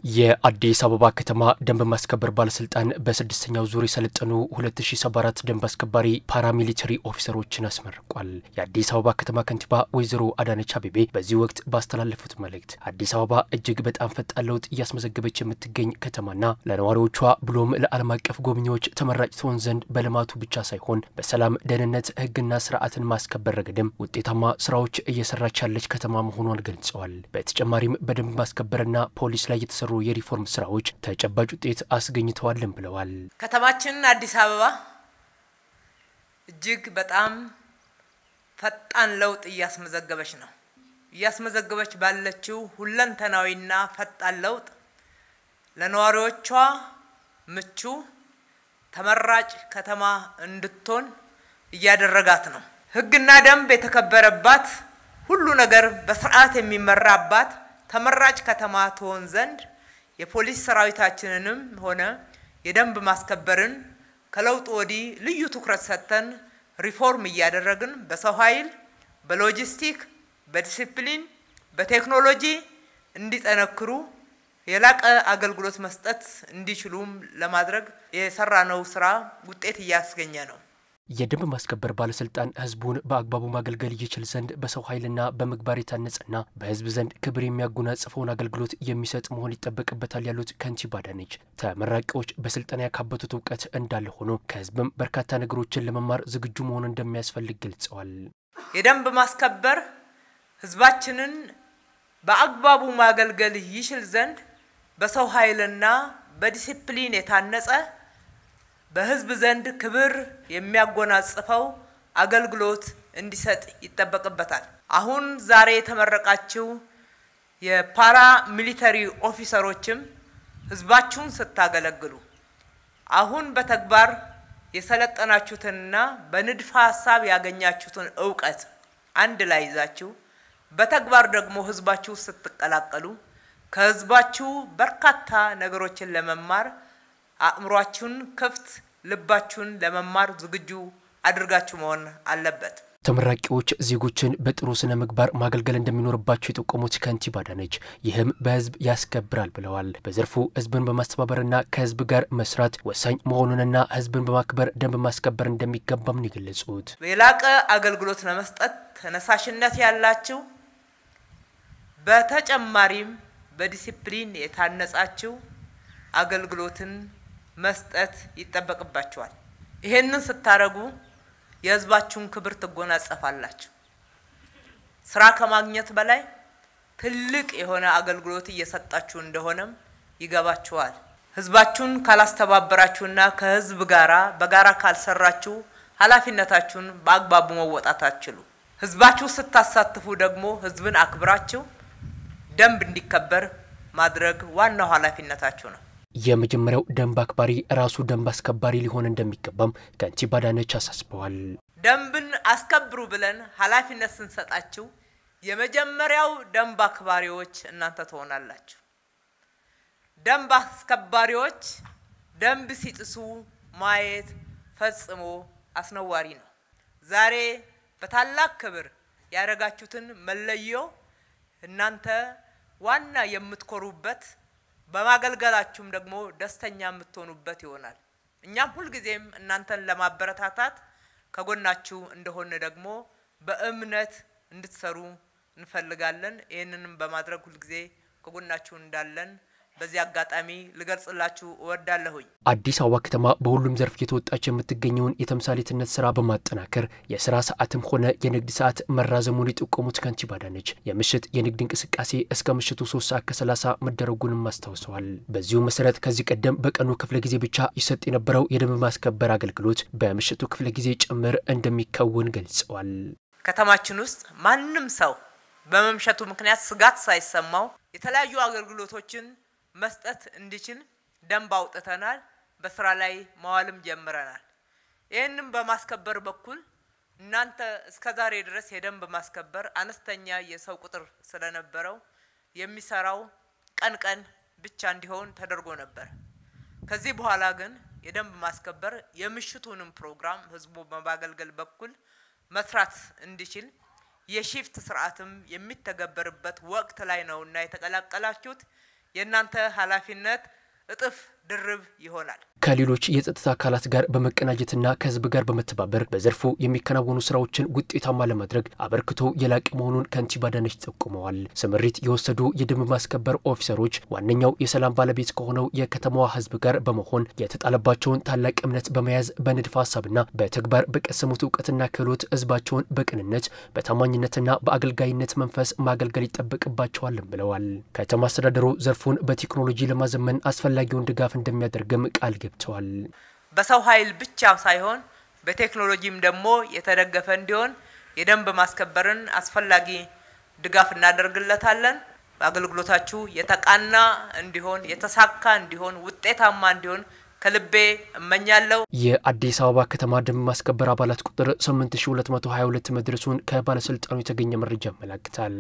የአዲስ አበባ ከተማ ደንብ ማስከበር ባለስልጣን በስድስተኛው ዙር የሰለጠኑ 2074 ደንብ አስከባሪ ፓራሚሊተሪ ኦፊሰሮችን አስመርቋል። የአዲስ አበባ ከተማ ከንቲባ ወይዘሮ አዳነች አቤቤ በዚህ ወቅት ባስተላለፉት መልእክት አዲስ አበባ እጅግ በጣም ፈጣን ለውጥ እያስመዘገበች የምትገኝ ከተማና ለነዋሪዎቿ ብሎም ለዓለም አቀፍ ጎብኚዎች ተመራጭ ትሆን ዘንድ በልማቱ ብቻ ሳይሆን በሰላም ደህንነት፣ ህግና ስርዓትን ማስከበር ረገድም ውጤታማ ስራዎች እየሰራች ያለች ከተማ መሆኗን ገልጸዋል። በተጨማሪም በደንብ ማስከበርና ፖሊስ ላይ የተሰሩ የሪፎርም ስራዎች ተጨባጭ ውጤት አስገኝተዋልም ብለዋል። ከተማችን አዲስ አበባ እጅግ በጣም ፈጣን ለውጥ እያስመዘገበች ነው። እያስመዘገበች ባለችው ሁለንተናዊና ፈጣን ለውጥ ለነዋሪዎቿ ምቹ ተመራጭ ከተማ እንድትሆን እያደረጋት ነው። ህግና ደንብ የተከበረባት ሁሉ ነገር በስርዓት የሚመራባት ተመራጭ ከተማ ትሆን ዘንድ የፖሊስ ሰራዊታችንንም ሆነ የደንብ ማስከበርን ከለውጥ ወዲህ ልዩ ትኩረት ሰጥተን ሪፎርም እያደረግን በሰው ኃይል፣ በሎጂስቲክ፣ በዲሲፕሊን፣ በቴክኖሎጂ እንዲጠነክሩ የላቀ አገልግሎት መስጠት እንዲችሉም ለማድረግ የሰራነው ስራ ውጤት እያስገኘ ነው። የደንብ ማስከበር ባለስልጣን ህዝቡን በአግባቡ ማገልገል ይችል ዘንድ በሰው ኃይልና በምግባር የታነጸና በህዝብ ዘንድ ክብር የሚያጎናጽፈውን አገልግሎት የሚሰጥ መሆን ይጠበቅበታል ያሉት ከንቲባ አዳነች ተመራቂዎች በስልጠና ያካበቱት እውቀት እንዳለ ሆኖ ከህዝብም በርካታ ነገሮችን ለመማር ዝግጁ መሆን እንደሚያስፈልግ ገልጸዋል። የደንብ ማስከበር ህዝባችንን በአግባቡ ማገልገል ይችል ዘንድ በሰው ኃይልና በዲሲፕሊን የታነጸ በህዝብ ዘንድ ክብር የሚያጎናጽፈው አገልግሎት እንዲሰጥ ይጠበቅበታል። አሁን ዛሬ የተመረቃችሁ የፓራ ሚሊተሪ ኦፊሰሮችም ህዝባችሁን ስታገለግሉ አሁን በተግባር የሰለጠናችሁትና በንድፈ ሐሳብ ያገኛችሁትን ዕውቀት አንድ ላይ ይዛችሁ በተግባር ደግሞ ህዝባችሁ ስትቀላቀሉ ከህዝባችሁ በርካታ ነገሮችን ለመማር አእምሯችሁን ክፍት ልባችሁን ለመማር ዝግጁ አድርጋችሁ መሆን አለበት። ተመራቂዎች ዜጎችን በጥሩ ስነ ምግባር ማገልገል እንደሚኖርባቸው የጠቆሙት ከንቲባ አዳነች ይህም በህዝብ ያስከብራል ብለዋል። በዘርፉ ህዝብን በማስተባበርና ከህዝብ ጋር መስራት ወሳኝ መሆኑንና ህዝብን በማክበር ደንብ ማስከበር እንደሚገባም ነው የገለጹት። የላቀ አገልግሎት ለመስጠት ተነሳሽነት ያላችሁ በተጨማሪም በዲሲፕሊን የታነጻችሁ አገልግሎትን መስጠት ይጠበቅባችኋል። ይሄንን ስታረጉ የህዝባችሁን ክብር ትጎናጸፋላችሁ። ስራ ከማግኘት በላይ ትልቅ የሆነ አገልግሎት እየሰጣችሁ እንደሆነም ይገባችኋል። ህዝባችሁን ካላስተባበራችሁና ከህዝብ ጋራ በጋራ ካልሰራችሁ ኃላፊነታችሁን በአግባቡ መወጣት አትችሉ። ህዝባችሁ ስታሳትፉ ደግሞ ህዝብን አክብራችሁ ደንብ እንዲከበር ማድረግ ዋናው ኃላፊነታችሁ ነው። የመጀመሪያው ደንብ አክባሪ ራሱ ደንብ አስከባሪ ሊሆን እንደሚገባም ከንቲባ አዳነች አሳስበዋል። ደንብን አስከብሩ ብለን ኃላፊነት ስንሰጣችሁ የመጀመሪያው ደንብ አክባሪዎች እናንተ ትሆናላችሁ። ደንብ አስከባሪዎች ደንብ ሲጥሱ ማየት ፈጽሞ አስነዋሪ ነው። ዛሬ በታላቅ ክብር ያረጋችሁትን መለዮ እናንተ ዋና የምትኮሩበት በማገልገላችሁም ደግሞ ደስተኛ የምትሆኑበት ይሆናል። እኛም ሁሉ ጊዜም እናንተን ለማበረታታት ከጎናችሁ እንደሆነ ደግሞ በእምነት እንድትሰሩ እንፈልጋለን። ይሄንንም በማድረግ ሁሉ ጊዜ ከጎናችሁ እንዳለን በዚህ አጋጣሚ ልገልጽላችሁ እወዳለሁኝ። አዲስ አበባ ከተማ በሁሉም ዘርፍ የተወጣች የምትገኘውን የተምሳሌትነት ስራ በማጠናከር የስራ ሰዓትም ሆነ የንግድ ሰዓት መራዘሙን የጠቆሙት ከንቲባ አዳነች የምሽት የንግድ እንቅስቃሴ እስከ ምሽቱ 3:30 መደረጉንም አስታውሰዋል። በዚሁ መሰረት ከዚህ ቀደም በቀኑ ክፍለ ጊዜ ብቻ ይሰጥ የነበረው የደንብ ማስከበር አገልግሎት በምሽቱ ክፍለ ጊዜ ጭምር እንደሚከወን ገልጸዋል። ከተማችን ውስጥ ማንም ሰው በመምሸቱ ምክንያት ስጋት ሳይሰማው የተለያዩ አገልግሎቶችን መስጠት እንዲችል ደንብ አውጥተናል። በስራ ላይ ማዋልም ጀምረናል። ይሄንን በማስከበር በኩል እናንተ እስከዛሬ ድረስ የደንብ ማስከበር አነስተኛ የሰው ቁጥር ስለነበረው የሚሰራው ቀን ብቻ እንዲሆን ተደርጎ ነበር። ከዚህ በኋላ ግን የደንብ ማስከበር የምሽቱንም ፕሮግራም ህዝቡ በማገልገል በኩል መስራት እንዲችል የሺፍት ስርዓትም የሚተገበርበት ወቅት ላይ ነውና የተቀላቀላችሁት የእናንተ ኃላፊነት እጥፍ ድርብ ይሆናል። ከሌሎች የጸጥታ አካላት ጋር በመቀናጀትና ከህዝብ ጋር በመተባበር በዘርፉ የሚከናወኑ ስራዎችን ውጤታማ ለማድረግ አበርክቶ የላቀ መሆኑን ከንቲባ አዳነች ጠቁመዋል። ስምሪት የወሰዱ የደንብ ማስከበር ኦፊሰሮች ዋነኛው የሰላም ባለቤት ከሆነው የከተማዋ ህዝብ ጋር በመሆን የተጣለባቸውን ታላቅ እምነት በመያዝ በንድፈ ሐሳብና በተግባር በቀሰሙት እውቀትና ክህሎት ህዝባቸውን በቅንነት በታማኝነትና በአገልጋይነት መንፈስ ማገልገል ይጠበቅባቸዋል ብለዋል። ከተማ አስተዳደሩ ዘርፉን በቴክኖሎጂ ለማዘመን አስፈላጊውን ድጋፍ እንደሚያደርግም ቃል ገብተዋል። በሰው ኃይል ብቻ ሳይሆን በቴክኖሎጂም ደግሞ የተደገፈ እንዲሆን የደንብ ማስከበርን አስፈላጊ ድጋፍ እናደርግለታለን። አገልግሎታችሁ የተቃና እንዲሆን የተሳካ እንዲሆን ውጤታማ እንዲሆን ከልቤ እመኛለሁ። የአዲስ አበባ ከተማ ደንብ ማስከበር አባላት ቁጥር 8222 መድረሱን ከባለስልጣኑ የተገኘ መረጃ ያመለክታል።